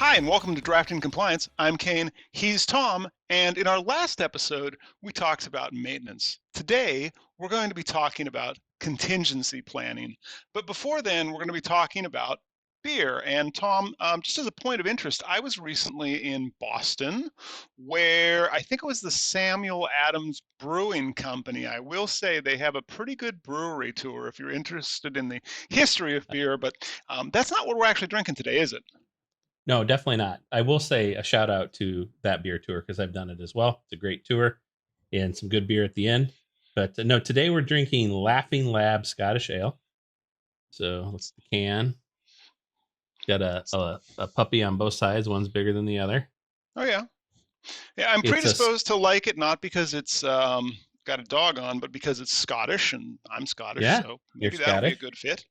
Hi, and welcome to Drafting Compliance. I'm Kane, he's Tom, and in our last episode, we talked about maintenance. Today, we're going to be talking about contingency planning. But before then, we're going to be talking about beer. And Tom, just as a point of interest, I was recently in Boston, where I think it was the Samuel Adams Brewing Company. I will say they have a pretty good brewery tour if you're interested in the history of beer, but that's not what we're actually drinking today, is it? No, definitely not. I will say a shout out to that beer tour because I've done it as well. It's a great tour and some good beer at the end. But no, today we're drinking Laughing Lab Scottish Ale. So look at the can. Got a puppy on both sides. One's bigger than the other. Oh, yeah. Yeah, I'm It's a predisposed to like it not because it's got a dog on, but because it's Scottish and I'm Scottish, yeah. so You're maybe that'll be a Scottish. good fit.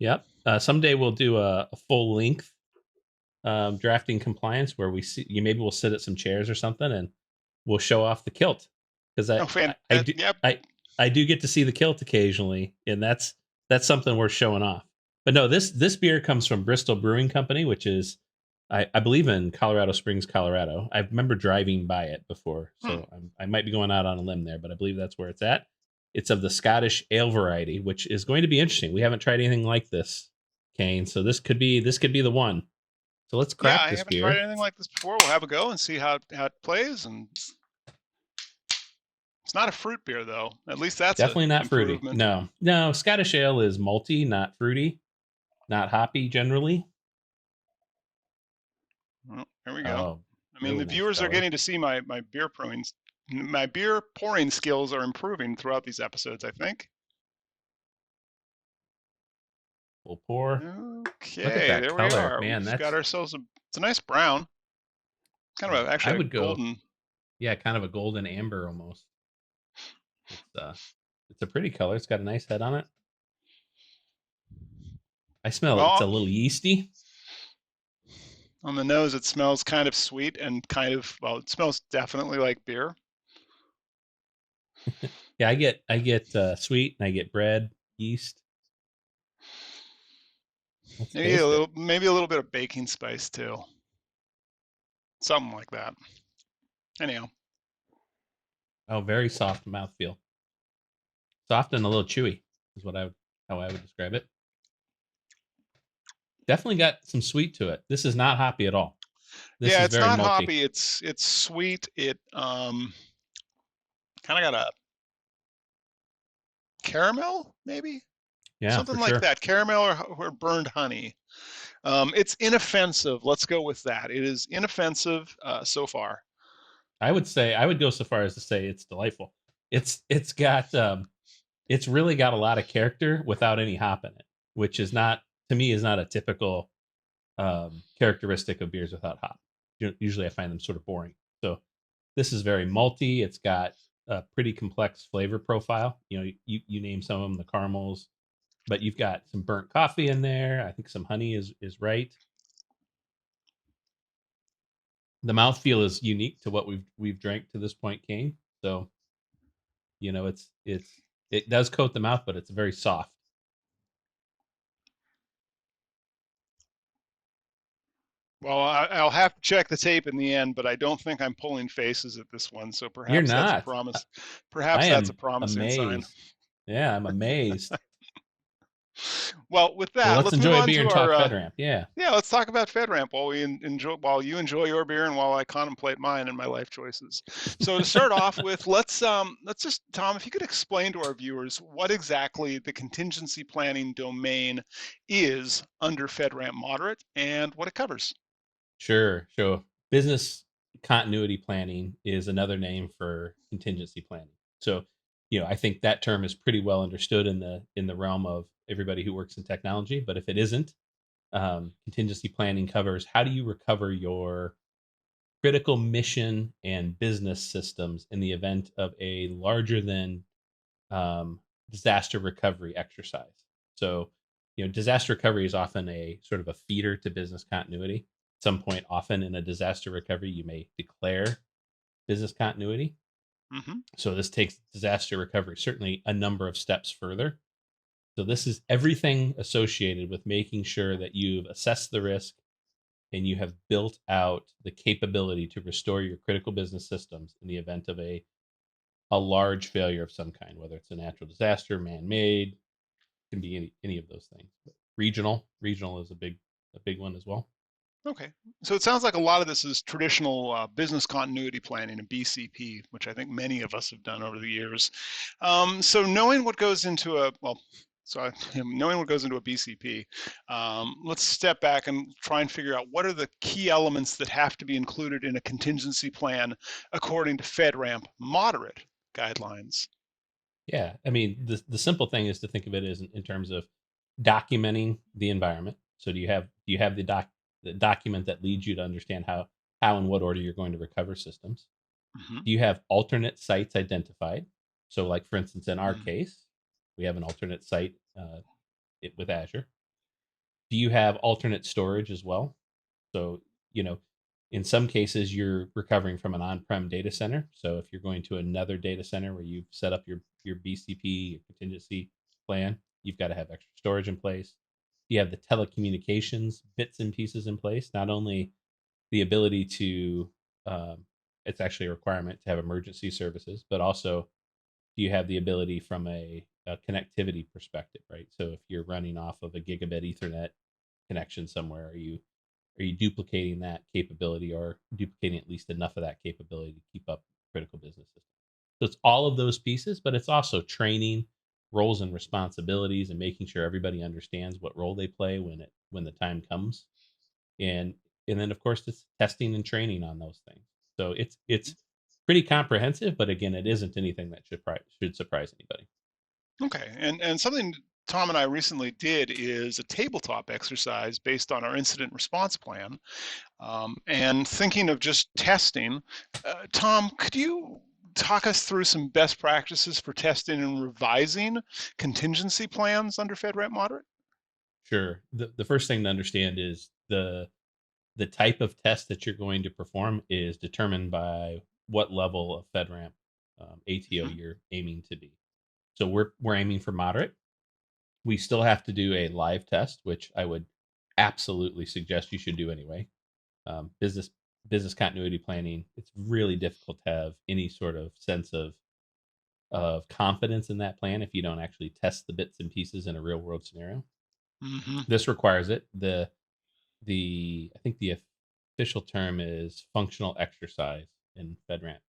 Yep. Someday we'll do a full length drafting compliance where we see you. Maybe we'll sit at some chairs or something and we'll show off the kilt because Oh, I do yep. I do get to see the kilt occasionally, and that's something worth showing off. But no, this beer comes from Bristol Brewing Company, which is I believe in Colorado Springs, Colorado. I remember driving by it before, Hmm. so I might be going out on a limb there, but I believe that's where it's at. It's of the Scottish ale variety, which is going to be interesting. We haven't tried anything like this, Kane, so this could be the one. So let's Yeah, crack I this haven't tried beer. anything like this before. We'll have a go and see how it plays. And it's not a fruit beer though. At least that's a Definitely not fruity. improvement. No, no. Scottish ale is malty, not fruity, not hoppy generally. Well, there we go. Oh, I mean, really the nice viewers are color. getting to see my beer pouring. My beer pouring skills are improving throughout these episodes, I think. Full pour. Look at Okay, that there we color, are. man. We've got That's ourselves it's a nice brown, kind of I actually a would go. golden. Yeah, kind of a golden amber almost. It's it's a pretty color. It's got a nice head on it. I smell it. It's a Well, little yeasty. on the nose, it smells kind of sweet and kind of, well, it smells definitely like beer. Yeah, I get sweet and I get bread, yeast. Let's taste it. Maybe a little bit of baking spice too, something like that. Anyhow, Oh, very soft mouthfeel. Soft and a little chewy is what how I would describe it. Definitely got some sweet to it. This is not hoppy at all. This yeah, is it's very not malty. hoppy. It's sweet. It kind of got a caramel, maybe Yeah, something for like sure. that, caramel or burned honey. It's inoffensive. Let's go with that. It is inoffensive so far. I would say I would go so far as to say it's delightful. It's got it's really got a lot of character without any hop in it, which is not to me is not a typical characteristic of beers without hop. Usually I find them sort of boring. So this is very malty. It's got a pretty complex flavor profile. You know, you name some of them, the caramels, but you've got some burnt coffee in there. I think some honey is right. The mouthfeel is unique to what we've drank to this point, Kane. So you know, it does coat the mouth, but it's very soft. Well, I'll have to check the tape in the end, but I don't think I'm pulling faces at this one. So You're perhaps that's a not. promise. I Perhaps that's a am promising sign. amazed. Yeah, I'm amazed. Well, with Well, that, let's let's move enjoy a on beer to and our talk FedRAMP. Yeah, yeah. Let's talk about FedRAMP while we enjoy while you enjoy your beer and while I contemplate mine and my life choices. So to start off with, let's just Tom, if you could explain to our viewers what exactly the contingency planning domain is under FedRAMP Moderate and what it covers. sure. So business continuity planning is another name for contingency planning. So, you know, I think that term is pretty well understood in the realm of everybody who works in technology. But if it isn't, contingency planning covers how do you recover your critical mission and business systems in the event of a larger than disaster recovery exercise. So, you know, disaster recovery is often a sort of a feeder to business continuity. At some point, often in a disaster recovery, you may declare business continuity. Hmm. So, this takes disaster recovery certainly a number of steps further. So, this is everything associated with making sure that you've assessed the risk, and you have built out the capability to restore your critical business systems in the event of a large failure of some kind, whether it's a natural disaster, man-made, can be any of those things. But regional is a big one as well. Okay. So it sounds like a lot of this is traditional business continuity planning and BCP, which I think many of us have done over the years. So knowing what goes into knowing what goes into a BCP, let's step back and try and figure out what are the key elements that have to be included in a contingency plan according to FedRAMP Moderate guidelines. Yeah, I mean, the simple thing is to think of it as in terms of documenting the environment. So do you have the document that leads you to understand how and what order you're going to recover systems? Hmm. Do you have alternate sites identified? So, like for instance, in our Hmm. case, we have an alternate site with Azure. Do you have alternate storage as well? So, you know, in some cases, you're recovering from an on-prem data center. So, if you're going to another data center where you've set up your BCP, your contingency plan, you've got to have extra storage in place. You have the telecommunications bits and pieces in place. Not only the ability to, um, it's actually a requirement to have emergency services, but also do you have the ability from a connectivity perspective, right? So, if you're running off of a gigabit Ethernet connection somewhere, are you duplicating that capability or duplicating at least enough of that capability to keep up critical business systems? So it's all of those pieces, but it's also training, roles and responsibilities, and making sure everybody understands what role they play when the time comes. And and then of course it's testing and training on those things. So it's pretty comprehensive, but again, it isn't anything that should surprise anybody. Okay, and something Tom and I recently did is a tabletop exercise based on our incident response plan. And thinking of just testing, Tom, could you talk us through some best practices for testing and revising contingency plans under FedRAMP Moderate? Sure. The first thing to understand is the type of test that you're going to perform is determined by what level of FedRAMP ATO Hmm. you're aiming to be. So we're aiming for moderate. We still have to do a live test, which I would absolutely suggest you should do anyway. Business continuity planning. It's really difficult to have any sort of sense of confidence in that plan if you don't actually test the bits and pieces in a real world scenario. Hmm. This requires it. The I think the official term is functional exercise in FedRAMP.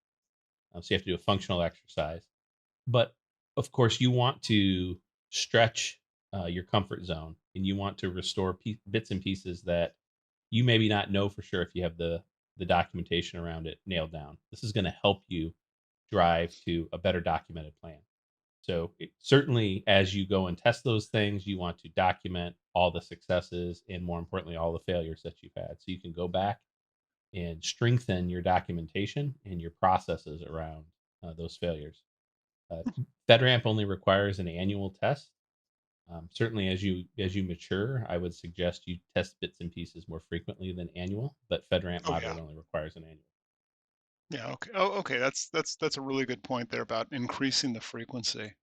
So you have to do a functional exercise, but of course you want to stretch your comfort zone, and you want to restore bits and pieces that you maybe not know for sure if you have the documentation around it nailed down. This is going to help you drive to a better documented plan. So certainly, as you go and test those things, you want to document all the successes and, more importantly, all the failures that you've had, so you can go back and strengthen your documentation and your processes around those failures. Uh, FedRAMP only requires an annual test. Certainly, as you mature, I would suggest you test bits and pieces more frequently than annual. But FedRAMP Oh yeah. Moderate only requires an annual. Yeah. Okay. Oh, okay. That's a really good point there about increasing the frequency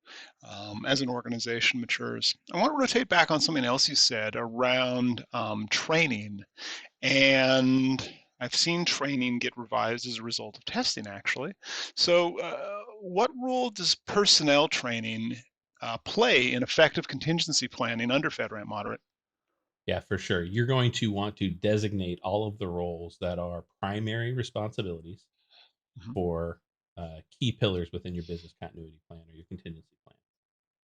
as an organization matures. I want to rotate back on something else you said around training. And I've seen training get revised as a result of testing, actually. So, what role does personnel training play in effective contingency planning under FedRAMP Moderate? Yeah, for sure. You're going to want to designate all of the roles that are primary responsibilities Hmm. for key pillars within your business continuity plan or your contingency plan.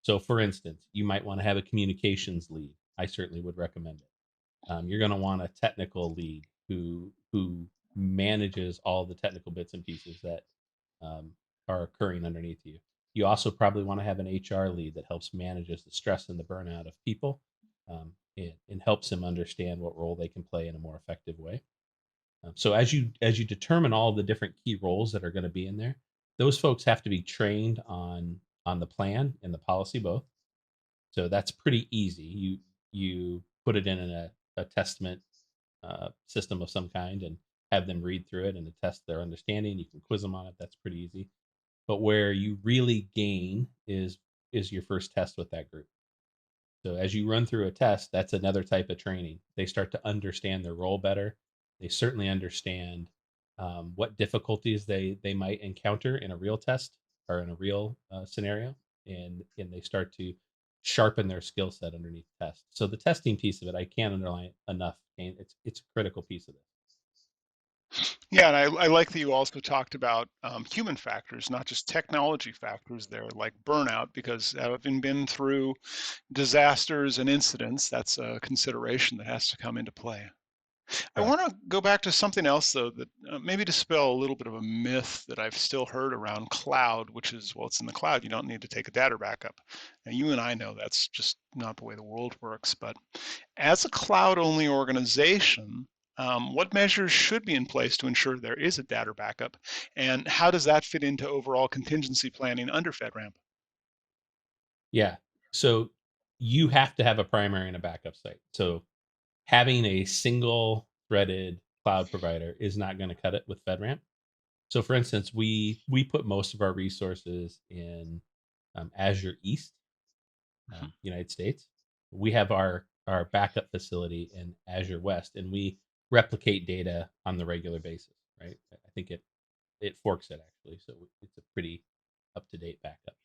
So, for instance, you might want to have a communications lead. I certainly would recommend it. You're going to want a technical lead who manages all the technical bits and pieces that um, are occurring underneath you. You also probably want to have an HR lead that helps manages the stress and the burnout of people, and helps them understand what role they can play in a more effective way. So as you determine all the different key roles that are going to be in there, those folks have to be trained on the plan and the policy both. So that's pretty easy. You put it in a testament system of some kind and have them read through it and attest their understanding. You can quiz them on it. That's pretty easy. But where you really gain is your first test with that group. So as you run through a test, that's another type of training. They start to understand their role better. They certainly understand what difficulties they might encounter in a real test or in a real scenario, and they start to sharpen their skill set underneath the test. So the testing piece of it, I can't underline enough. And it's a critical piece of this. Yeah, and I like that you also talked about human factors, not just technology factors there, like burnout, because having been through disasters and incidents, that's a consideration that has to come into play. I Correct. want to go back to something else, though, that maybe dispel a little bit of a myth that I've still heard around cloud, which is, well, it's in the cloud. You don't need to take a data backup. And you and I know that's just not the way the world works. But as a cloud only organization, what measures should be in place to ensure there is a data backup? And how does that fit into overall contingency planning under FedRAMP? Yeah. So you have to have a primary and a backup site. So having a single threaded cloud provider is not going to cut it with FedRAMP. So, for instance, we put most of our resources in Azure East, Mhm. United States. We have our backup facility in Azure West, and we replicate data on the regular basis. Right? I think it forks it actually, so it's a pretty up to date backup.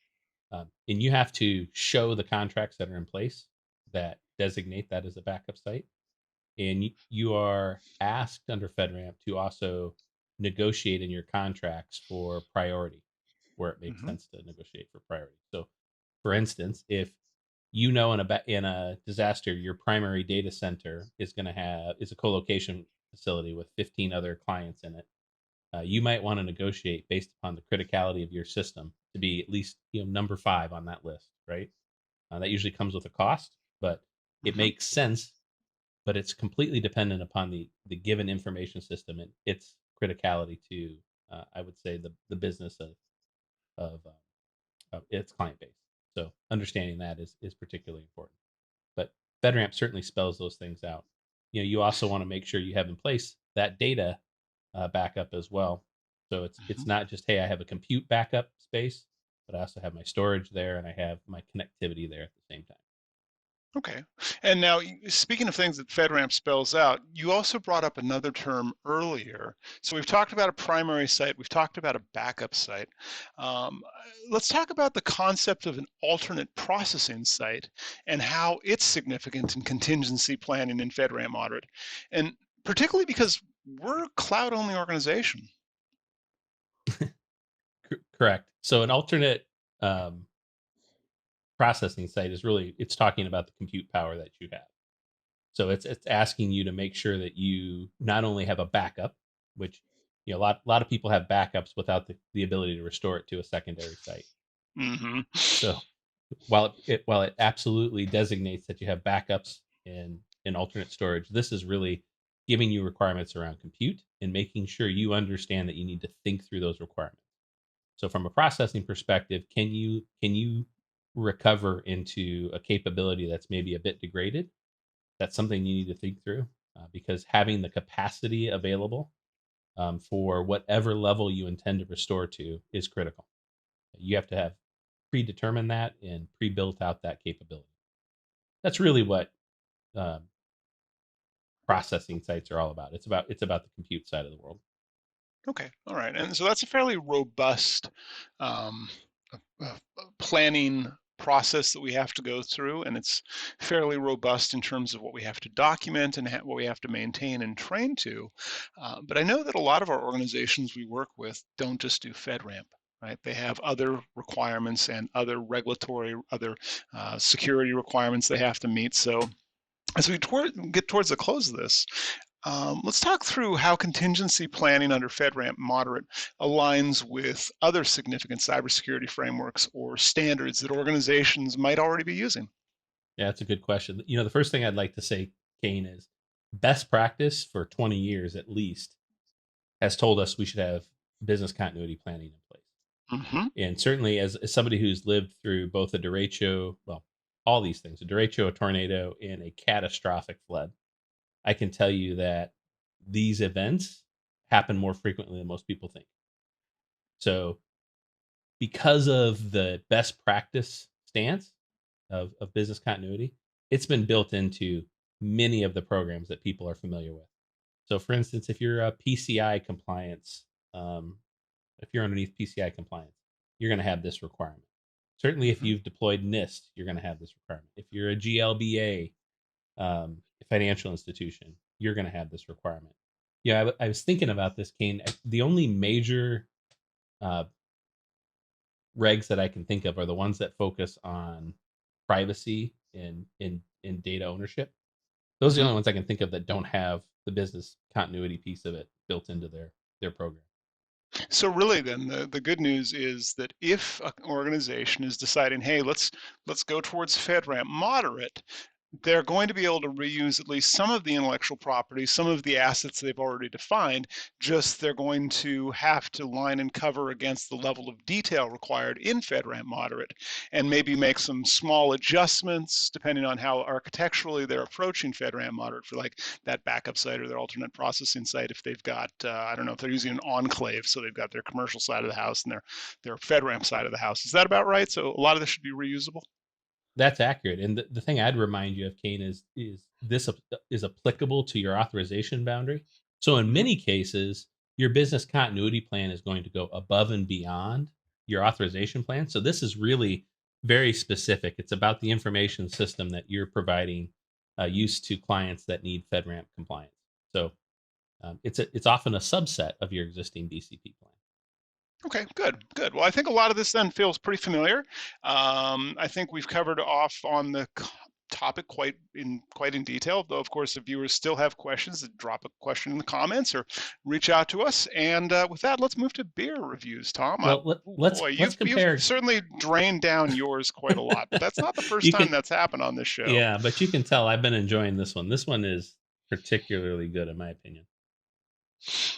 And you have to show the contracts that are in place that designate that as a backup site, and you are asked under FedRAMP to also negotiate in your contracts for priority where it makes Mhm. sense to negotiate for priority. So, for instance, if you know in a disaster your primary data center is a co-location facility with 15 other clients in it, you might want to negotiate based upon the criticality of your system to be at least number 5 on that list, right? That usually comes with a cost, but it Mhm. makes sense, but it's completely dependent upon the given information system and its criticality to, I would say, the business of its client base. So understanding that is particularly important. But FedRAMP certainly spells those things out. You also want to make sure you have in place that data backup as well. So it's Mhm. not just, hey, I have a compute backup space, but I also have my storage there and I have my connectivity there at the same time. Okay. And now, speaking of things that FedRAMP spells out, you also brought up another term earlier. So we've talked about a primary site, we've talked about a backup site. Um, let's talk about the concept of an alternate processing site and how it's significant in contingency planning in FedRAMP Moderate. And particularly because we're a cloud-only organization. Correct. So an alternate um, processing site is really it's talking about the compute power that you have. So it's asking you to make sure that you not only have a backup, which a lot of people have backups without the ability to restore it to a secondary site. Hmm. So while it absolutely designates that you have backups in alternate storage, this is really giving you requirements around compute and making sure you understand that you need to think through those requirements. So from a processing perspective, can you recover into a capability that's maybe a bit degraded? That's something you need to think through, because having the capacity available for whatever level you intend to restore to is critical. You have to have predetermined that and pre-built out that capability. That's really what um, processing sites are all about. It's about the compute side of the world. Okay, all right. And so that's a fairly robust um, planning process that we have to go through, and it's fairly robust in terms of what we have to document and what we have to maintain and train to. But I know that a lot of our organizations we work with don't just do FedRAMP. Right? They have other requirements and other regulatory, other security requirements they have to meet. So as we get towards the close of this, let's talk through how contingency planning under FedRAMP Moderate aligns with other significant cybersecurity frameworks or standards that organizations might already be using. Yeah, that's a good question. The first thing I'd like to say, Kane, is best practice for 20 years at least has told us we should have business continuity planning in place. Hmm. And certainly, as somebody who's lived through both a derecho, well, all these things, a derecho, a tornado, and a catastrophic flood, I can tell you that these events happen more frequently than most people think. So, because of the best practice stance of business continuity, it's been built into many of the programs that people are familiar with. So, for instance, if you're a PCI compliance, um, if you're underneath PCI compliance, you're going to have this requirement. Certainly, if Hmm. you've deployed NIST, you're going to have this requirement. If you're a GLBA financial institution, you're going to have this requirement. Yeah, I was thinking about this, Kane. The only major uh, regs that I can think of are the ones that focus on privacy and data ownership. Those are the Hmm. only ones I can think of that don't have the business continuity piece of it built into their program. So really then the good news is that if an organization is deciding, hey, let's go towards FedRAMP Moderate, they're going to be able to reuse at least some of the intellectual property, some of the assets they've already defined, just they're going to have to line and cover against the level of detail required in FedRAMP Moderate and maybe make some small adjustments depending on how architecturally they're approaching FedRAMP Moderate for like that backup site or their alternate processing site if they've got, I don't know, if they're using an enclave, so they've got their commercial side of the house and their FedRAMP side of the house. Is that about right? So a lot of this should be reusable? That's accurate. And the thing I'd remind you of, Kane, is this is applicable to your authorization boundary. So in Hmm. many cases, your business continuity plan is going to go above and beyond your authorization plan. So this is really very specific. It's about the information system that you're providing use to clients that need FedRAMP compliance. So it's often a subset of your existing DCP plan. Okay, good, good. Well, I think a lot of this then feels pretty familiar. I think we've covered off on the topic quite in detail. Though, of course, if viewers still have questions, drop a question in the comments or reach out to us. And with that, let's move to beer reviews. Tom, Well, oh let's boy, let's you've compare. certainly drained down yours quite a lot, but that's not the first You time can that's happened on this show. Yeah, but you can tell I've been enjoying this one. This one is particularly good in my opinion.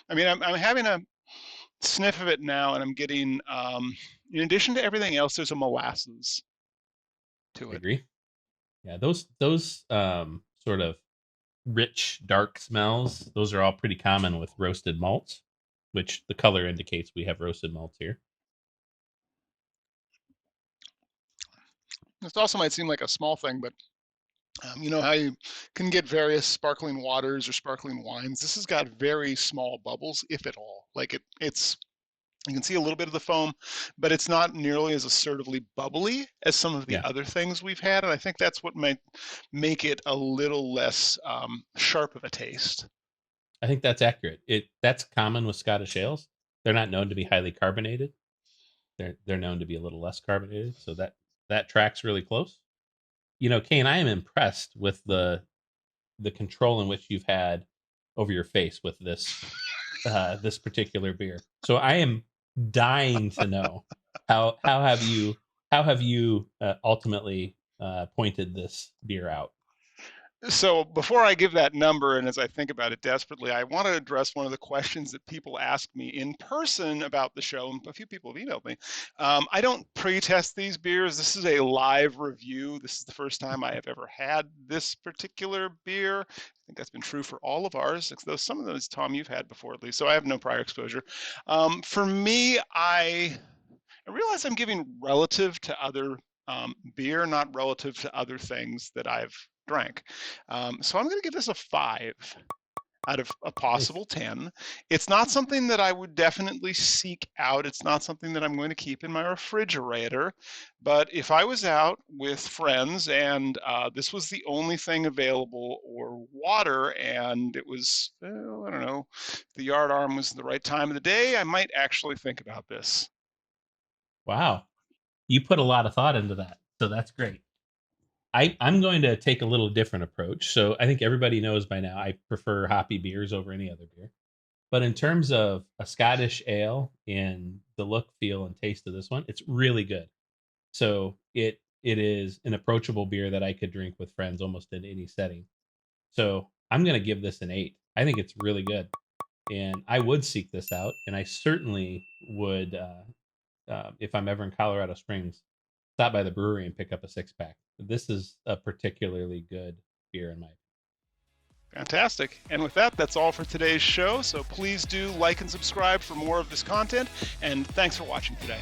I mean, I'm having a sniff of it now, and I'm getting, in addition to everything else, there's a molasses to I it. agree. Yeah, those sort of rich dark smells, those are all pretty common with roasted malts, which the color indicates we have roasted malts here. This also might seem like a small thing, but you know how you can get various sparkling waters or sparkling wines. This has got very small bubbles, if at all. Like it's you can see a little bit of the foam, but it's not nearly as assertively bubbly as some of the Yeah, other things we've had, and I think that's what might make it a little less sharp of a taste. I think that's accurate. That's common with Scottish ales. They're not known to be highly carbonated. They're known to be a little less carbonated, so that tracks really close. You know, Kane, I am impressed with the control in which you've had over your face with this particular beer. So I am dying to know how have you ultimately pointed this beer out? So before I give that number, and as I think about it desperately, I want to address one of the questions that people ask me in person about the show, and a few people have emailed me. I don't pre-test these beers. This is a live review. This is the first time I have ever had this particular beer. I think that's been true for all of ours, though some of those, Tom, you've had before at least, so I have no prior exposure. For me, I realize I'm giving relative to other beer, not relative to other things that I've drank. So I'm going to give this a 5 out of a Nice. possible 10. It's not something that I would definitely seek out. It's not something that I'm going to keep in my refrigerator. But if I was out with friends and this was the only thing available, or water, and it was, well, I don't know, the yard arm was the right time of the day, I might actually think about this. Wow, you put a lot of thought into that, so that's great. I'm going to take a little different approach. So I think everybody knows by now I prefer hoppy beers over any other beer. But in terms of a Scottish ale and the look, feel, and taste of this one, it's really good. So it is an approachable beer that I could drink with friends almost in any setting. So I'm going to give this an 8. I think it's really good, and I would seek this out, and I certainly would, if I'm ever in Colorado Springs, stop by the brewery and pick up a 6 pack. This is a particularly good beer in my opinion. Fantastic. And with that, that's all for today's show. So please do like and subscribe for more of this content. And thanks for watching today.